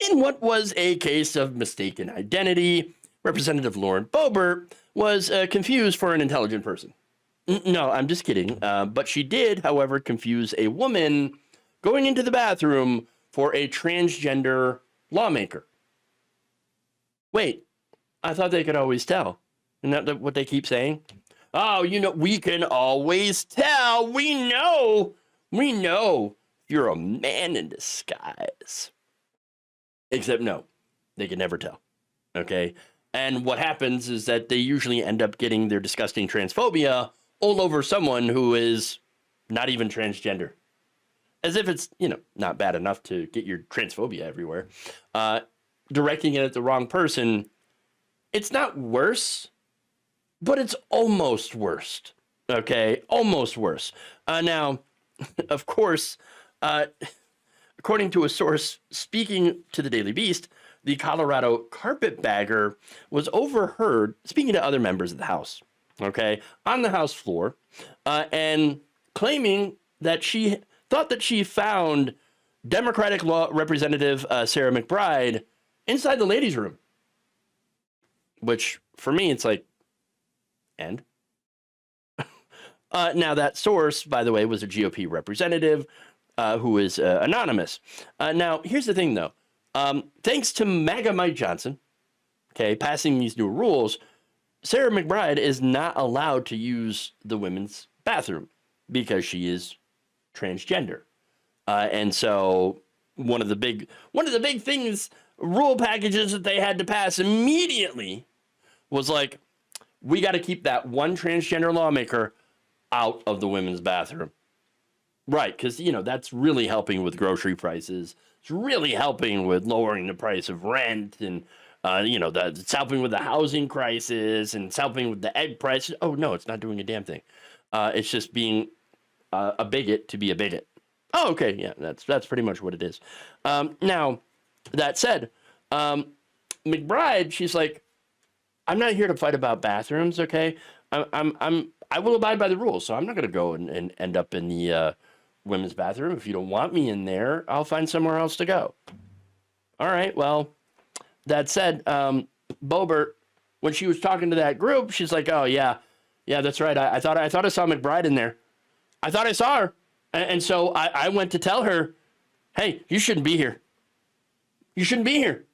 In what was a case of mistaken identity, Representative Lauren Boebert was confused for an intelligent person. No, I'm just kidding. But she did, however, confuse a woman going into the bathroom for a transgender lawmaker. Wait, I thought they could always tell. Isn't that what they keep saying? Oh, we can always tell. We know you're a man in disguise. Except no, they can never tell. Okay? And what happens is that they usually end up getting their disgusting transphobia all over someone who is not even transgender. As if it's, not bad enough to get your transphobia everywhere. Directing it at the wrong person, it's not worse, but it's almost worse. Okay? Almost worse. Now, of course, according to a source speaking to the Daily Beast, the Colorado carpetbagger was overheard speaking to other members of the House, okay, on the House floor, and claiming that she thought that she found Democratic Law Representative Sarah McBride inside the ladies' room. Which, for me, it's like, and? Now, that source, by the way, was a GOP representative who is anonymous. Now, here's the thing, though. Thanks to MAGA Mike Johnson, okay, passing these new rules, Sarah McBride is not allowed to use the women's bathroom because she is transgender. And so one of the big things, rule packages that they had to pass immediately was like, we got to keep that one transgender lawmaker out of the women's bathroom. Right, because, that's really helping with grocery prices. It's really helping with lowering the price of rent, and, it's helping with the housing crisis, and it's helping with the egg price. Oh, no, it's not doing a damn thing. It's just being a bigot to be a bigot. Oh, okay, yeah, that's pretty much what it is. Now, that said, McBride, she's like, I'm not here to fight about bathrooms, okay? I will abide by the rules, so I'm not going to go and end up in the women's bathroom. If you don't want me in there, I'll find somewhere else to go. All right, well, that said, Boebert, when she was talking to that group, she's like, oh, yeah, that's right. I thought I saw McBride in there. I thought I saw her. And so I went to tell her, hey, you shouldn't be here. You shouldn't be here.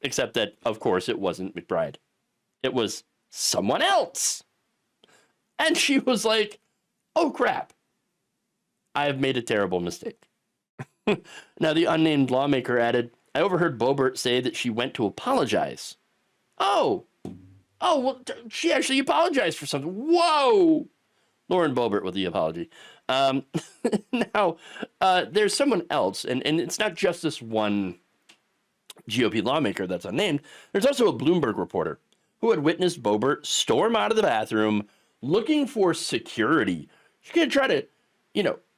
Except that, of course, it wasn't McBride. It was someone else. And she was like, oh, crap. I have made a terrible mistake. Now, the unnamed lawmaker added, I overheard Boebert say that she went to apologize. Oh, well, she actually apologized for something. Whoa. Lauren Boebert with the apology. Now, there's someone else, and it's not just this one GOP lawmaker that's unnamed. There's also a Bloomberg reporter who had witnessed Boebert storm out of the bathroom looking for security. She's going to try to,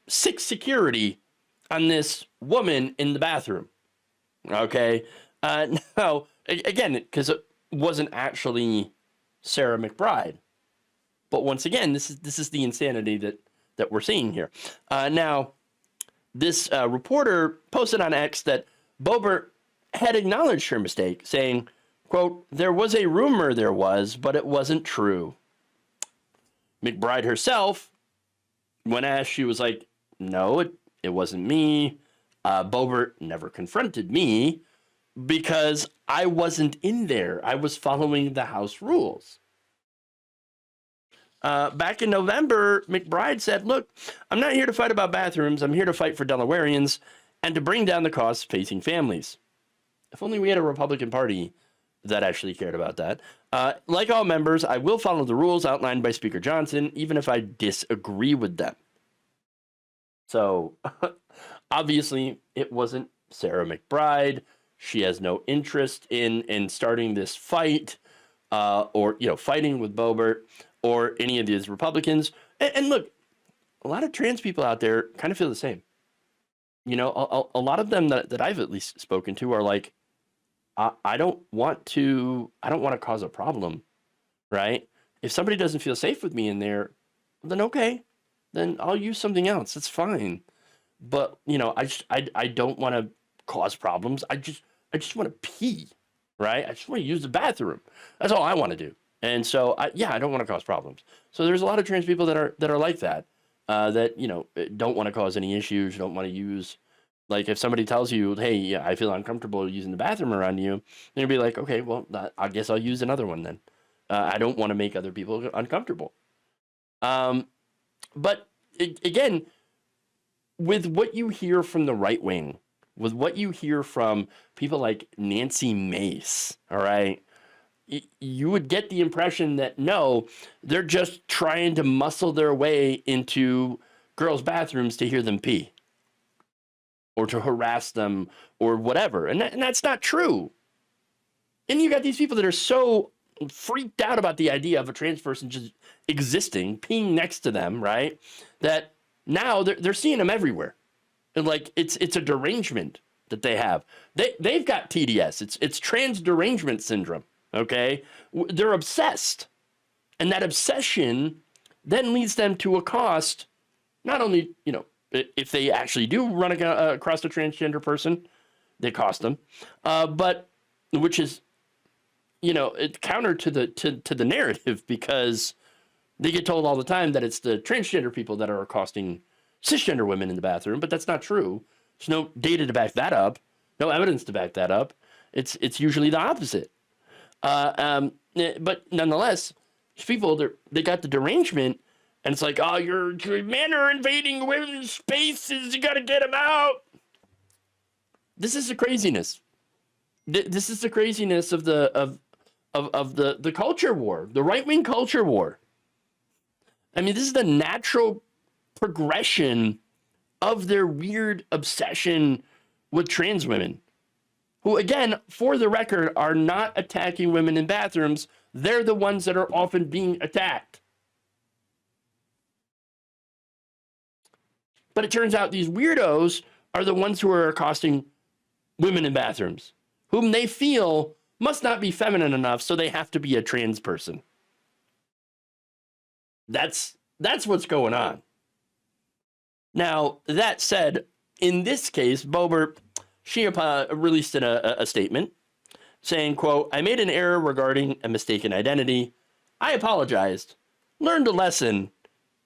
sick security on this woman in the bathroom. Okay? Now, again, because it wasn't actually Sarah McBride. But once again, this is the insanity that we're seeing here. Now, this reporter posted on X that Boebert had acknowledged her mistake, saying, quote, there was a rumor but it wasn't true. McBride herself, when asked, she was like, no, it wasn't me. Boebert never confronted me because I wasn't in there. I was following the House rules. Back in November, McBride said, look, I'm not here to fight about bathrooms. I'm here to fight for Delawareans and to bring down the costs facing families. If only we had a Republican Party that actually cared about that. Like all members, I will follow the rules outlined by Speaker Johnson, even if I disagree with them. So, obviously, it wasn't Sarah McBride. She has no interest in starting this fight or, fighting with Boebert or any of these Republicans. And look, a lot of trans people out there kind of feel the same. A lot of them that I've at least spoken to are like, I don't want to cause a problem, right? If somebody doesn't feel safe with me in there, then okay, then I'll use something else. It's fine. But, I don't want to cause problems. I I just want to pee, right? I just want to use the bathroom. That's all I want to do. And so, I don't want to cause problems. So there's a lot of trans people that are like that, that, don't want to cause any issues, don't want to use, like if somebody tells you, hey, yeah, I feel uncomfortable using the bathroom around you, then you'll be like, okay, well, I guess I'll use another one then. I don't want to make other people uncomfortable. But again, with what you hear from the right wing, with what you hear from people like Nancy Mace, all right, you would get the impression that no, they're just trying to muscle their way into girls' bathrooms to hear them pee or to harass them or whatever. And that's not true. And you got these people that are so freaked out about the idea of a trans person just existing, peeing next to them, right? That now they're seeing them everywhere. And like it's a derangement that they have. They've got TDS. It's trans derangement syndrome. Okay, they're obsessed, and that obsession then leads them to accost not only, if they actually do run across a transgender person, they cost them, but which is, it's counter to the narrative, because they get told all the time that it's the transgender people that are accosting cisgender women in the bathroom, but that's not true. There's no data to back that up, no evidence to back that up. It's usually the opposite. But nonetheless, people, they got the derangement, and it's like, oh, your men are invading women's spaces. You got to get them out. This is the craziness. This is the craziness of the culture war, the right wing culture war. I mean, this is the natural progression of their weird obsession with trans women, who, again, for the record, are not attacking women in bathrooms. They're the ones that are often being attacked. But it turns out these weirdos are the ones who are accosting women in bathrooms, whom they feel must not be feminine enough, so they have to be a trans person. That's what's going on. Now, that said, in this case, Boebert, she released a statement saying, quote, I made an error regarding a mistaken identity. I apologized, learned a lesson,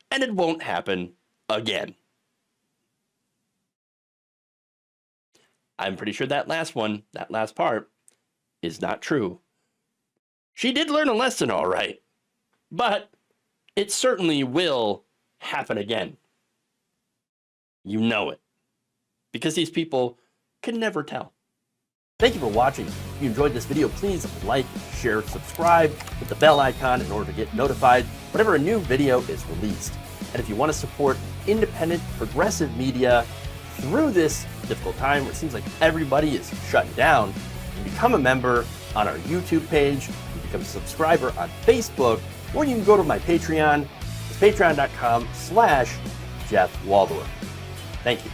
and it won't happen again. I'm pretty sure that last part, is not true. She did learn a lesson, all right, but it certainly will happen again. You know it, because these people can never tell. Thank you for watching. If you enjoyed this video, please like, share, subscribe with the bell icon in order to get notified whenever a new video is released. And if you want to support independent, progressive media through this difficult time where it seems like everybody is shutting down, you can become a member on our YouTube page, you can become a subscriber on Facebook, or you can go to my Patreon. It's patreon.com/Jeff Waldorf. Thank you.